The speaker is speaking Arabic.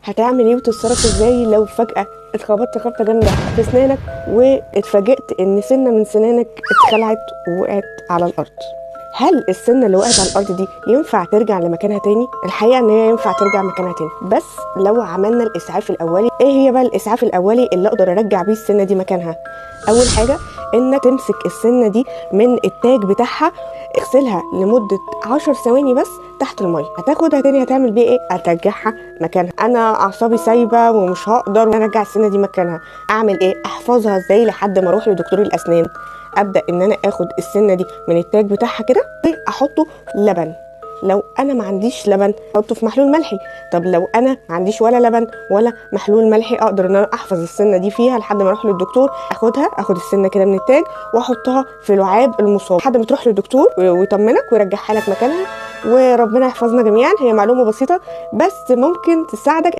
هتعمل ايه وتتصرف ازاي لو فجأة اتخبطت خبطة جامدة في اسنانك واتفاجئت ان سنة من سنانك اتخلعت ووقعت على الارض؟ هل السنة اللي وقعت على الارض دي ينفع ترجع لمكانها تاني؟ الحقيقة ان هي ينفع ترجع مكانها تاني، بس لو عملنا الاسعاف الاولي. ايه هي بقى الاسعاف الاولي اللي اقدر ارجع بيه السنة دي مكانها؟ اول حاجة انك تمسك السنة دي من التاج بتاعها، اغسلها لمدة 10 ثواني بس تحت المية. هتاخدها تاني هتعمل بيه ايه؟ هترجعها مكانها. انا اعصابي سايبة ومش هقدر ارجع السنة دي مكانها، اعمل ايه؟ احفظها ازاي لحد ما اروح لدكتور الاسنان؟ ابدا ان انا اخد السنه دي من التاج بتاعها كده واحطه في لبن. لو انا ما عنديش لبن احطه في محلول ملحي. طب لو انا ما عنديش ولا لبن ولا محلول ملحي، اقدر ان انا احفظ السنه دي فيها لحد ما اروح للدكتور. اخد السنه كده من التاج واحطها في لعاب المصاب لحد ما تروح للدكتور ويطمنك ويرجعها لك مكانها. وربنا يحفظنا جميعا. هي معلومه بسيطه بس ممكن تساعدك.